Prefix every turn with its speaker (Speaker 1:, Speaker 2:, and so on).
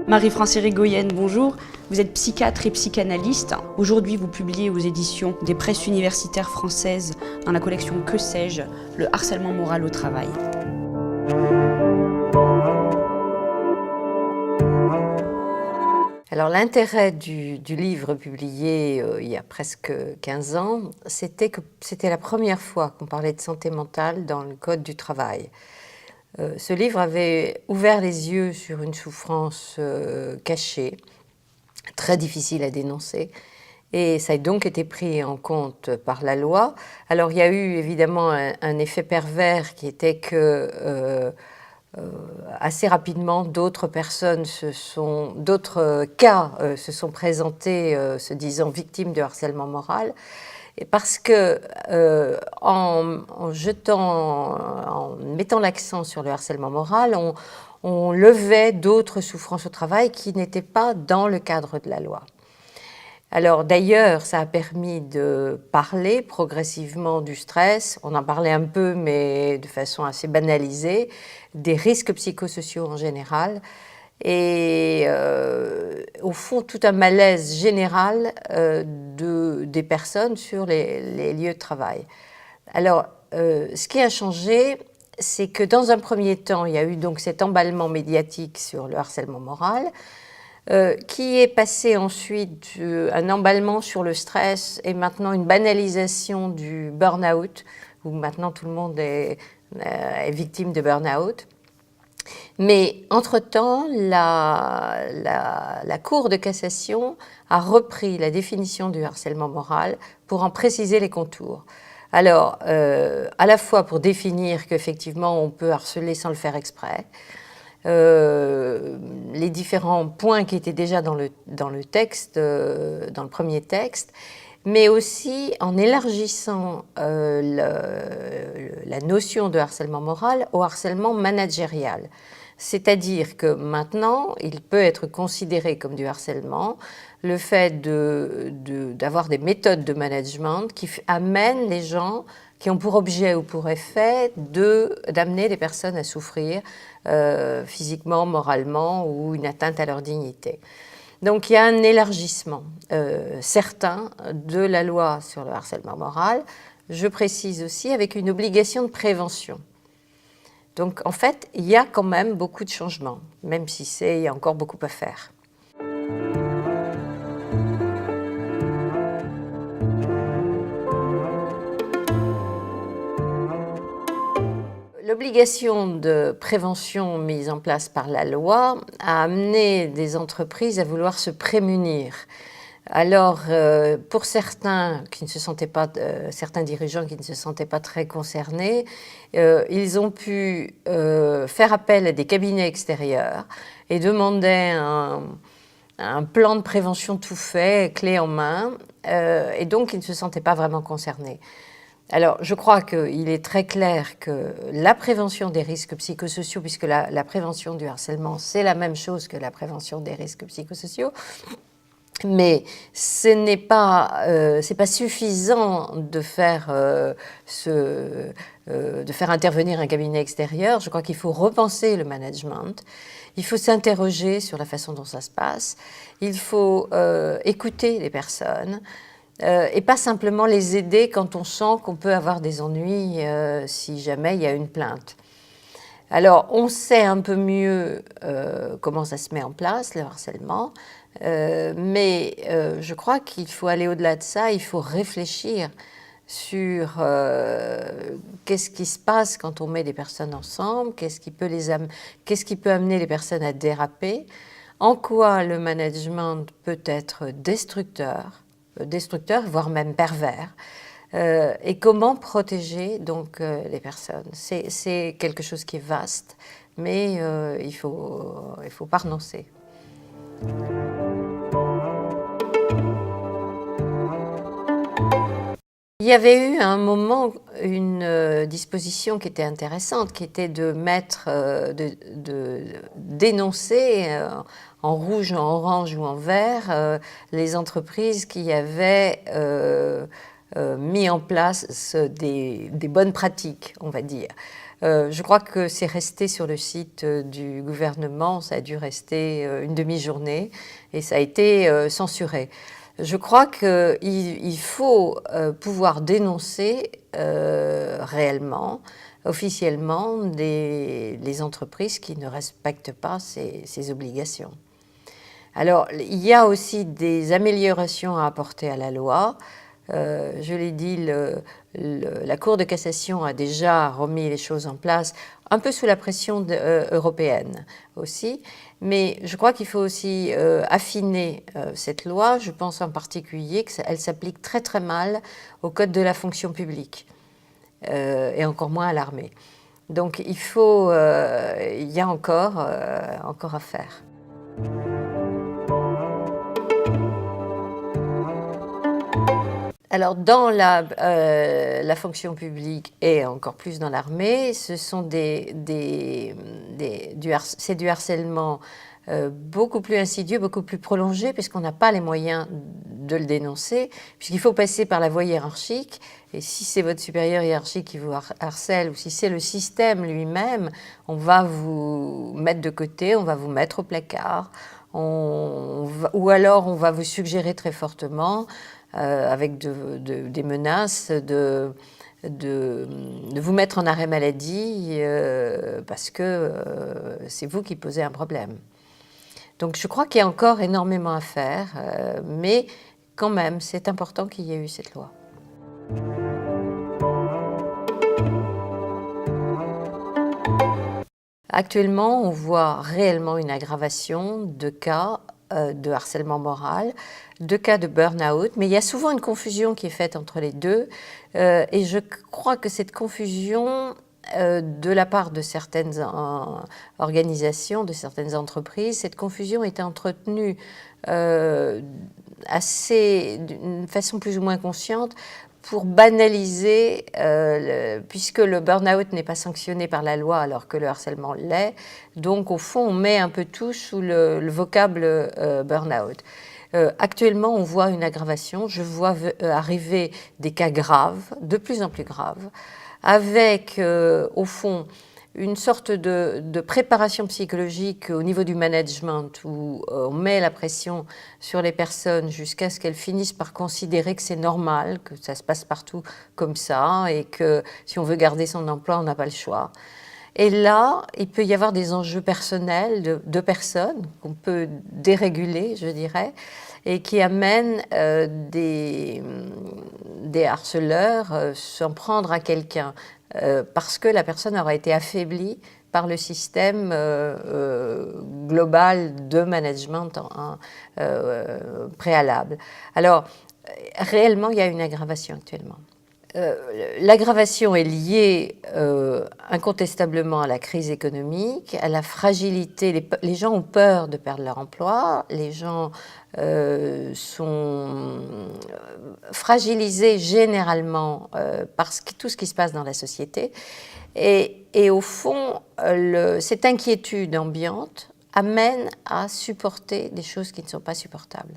Speaker 1: Marie-France Irigoyen, bonjour. Vous êtes psychiatre et psychanalyste. Aujourd'hui, vous publiez aux éditions des presses universitaires françaises, dans la collection Que sais-je, le harcèlement moral au travail.
Speaker 2: Alors l'intérêt du livre publié il y a presque 15 ans, c'était que c'était la première fois qu'on parlait de santé mentale dans le Code du travail. Ce livre avait ouvert les yeux sur une souffrance cachée, très difficile à dénoncer, et ça a donc été pris en compte par la loi. Alors il y a eu évidemment un effet pervers qui était que assez rapidement, d'autres cas se sont présentés se disant victimes de harcèlement moral, et parce que en mettant l'accent sur le harcèlement moral, on levait d'autres souffrances au travail qui n'étaient pas dans le cadre de la loi. Alors d'ailleurs, ça a permis de parler progressivement du stress, on en parlait un peu mais de façon assez banalisée, des risques psychosociaux en général et au fond tout un malaise général des personnes sur les lieux de travail. Alors ce qui a changé, c'est que dans un premier temps, il y a eu donc cet emballement médiatique sur le harcèlement moral, qui est passé ensuite un emballement sur le stress et maintenant une banalisation du burn-out, où maintenant tout le monde est victime de burn-out. Mais entre-temps, la Cour de cassation a repris la définition du harcèlement moral pour en préciser les contours. Alors, à la fois pour définir qu'effectivement on peut harceler sans le faire exprès, les différents points qui étaient déjà dans le texte, dans le premier texte, mais aussi en élargissant la notion de harcèlement moral au harcèlement managérial. C'est-à-dire que maintenant, il peut être considéré comme du harcèlement le fait d'avoir des méthodes de management qui amènent les gens, qui ont pour objet ou pour effet d'amener les personnes à souffrir physiquement, moralement ou une atteinte à leur dignité. Donc il y a un élargissement certain de la loi sur le harcèlement moral, je précise aussi avec une obligation de prévention. Donc en fait, il y a quand même beaucoup de changements, même si il y a encore beaucoup à faire. L'obligation de prévention mise en place par la loi a amené des entreprises à vouloir se prémunir. Alors, pour certains dirigeants qui ne se sentaient pas très concernés, ils ont pu faire appel à des cabinets extérieurs et demander un plan de prévention tout fait, clé en main, et donc ils ne se sentaient pas vraiment concernés. Alors, je crois qu'il est très clair que la prévention des risques psychosociaux, puisque la prévention du harcèlement, c'est la même chose que la prévention des risques psychosociaux, mais ce n'est pas suffisant de faire intervenir un cabinet extérieur. Je crois qu'il faut repenser le management. Il faut s'interroger sur la façon dont ça se passe. Il faut écouter les personnes. Et pas simplement les aider quand on sent qu'on peut avoir des ennuis si jamais il y a une plainte. Alors, on sait un peu mieux comment ça se met en place, le harcèlement, mais je crois qu'il faut aller au-delà de ça, il faut réfléchir sur qu'est-ce qui se passe quand on met des personnes ensemble, qu'est-ce qui peut amener les personnes à déraper, en quoi le management peut être destructeur, voire même pervers, et comment protéger donc les personnes. C'est quelque chose qui est vaste, mais il faut pas renoncer. Il y avait eu à un moment une disposition qui était intéressante, qui était de dénoncer en rouge, en orange ou en vert les entreprises qui avaient mis en place des bonnes pratiques, on va dire. Je crois que c'est resté sur le site du gouvernement, ça a dû rester une demi-journée et ça a été censuré. Je crois qu'il faut pouvoir dénoncer réellement, officiellement, les entreprises qui ne respectent pas ces obligations. Alors, il y a aussi des améliorations à apporter à la loi. Je l'ai dit, la Cour de cassation a déjà remis les choses en place, un peu sous la pression européenne aussi. Mais je crois qu'il faut aussi affiner cette loi. Je pense en particulier qu'elle s'applique très très mal au Code de la fonction publique et encore moins à l'armée. Donc il y a encore à faire. Alors, dans la fonction publique et encore plus dans l'armée, ce sont c'est du harcèlement beaucoup plus insidieux, beaucoup plus prolongé, puisqu'on n'a pas les moyens de le dénoncer, puisqu'il faut passer par la voie hiérarchique. Et si c'est votre supérieur hiérarchique qui vous harcèle, ou si c'est le système lui-même, on va vous mettre de côté, on va vous mettre au placard, ou alors on va vous suggérer très fortement, avec des menaces de vous mettre en arrêt maladie parce que c'est vous qui posez un problème. Donc je crois qu'il y a encore énormément à faire, mais quand même, c'est important qu'il y ait eu cette loi. Actuellement, on voit réellement une aggravation de cas de harcèlement moral, de cas de burn-out, mais il y a souvent une confusion qui est faite entre les deux, et je crois que cette confusion, de la part de certaines organisations, de certaines entreprises, cette confusion est entretenue d'une façon plus ou moins consciente pour banaliser, puisque le burn-out n'est pas sanctionné par la loi alors que le harcèlement l'est. Donc au fond, on met un peu tout sous le vocable burn-out. Actuellement, on voit une aggravation. Je vois arriver des cas graves, de plus en plus graves, avec au fond une sorte de préparation psychologique au niveau du management où on met la pression sur les personnes jusqu'à ce qu'elles finissent par considérer que c'est normal, que ça se passe partout comme ça et que si on veut garder son emploi, on n'a pas le choix. Et là, il peut y avoir des enjeux personnels de personnes qu'on peut déréguler, je dirais, et qui amènent des harceleurs s'en prendre à quelqu'un parce que la personne aura été affaiblie par le système global de management préalable. Alors, réellement, il y a une aggravation actuellement. L'aggravation est liée incontestablement à la crise économique, à la fragilité. Les gens ont peur de perdre leur emploi, les gens sont fragilisés généralement par tout ce qui se passe dans la société. Et au fond, cette inquiétude ambiante amène à supporter des choses qui ne sont pas supportables.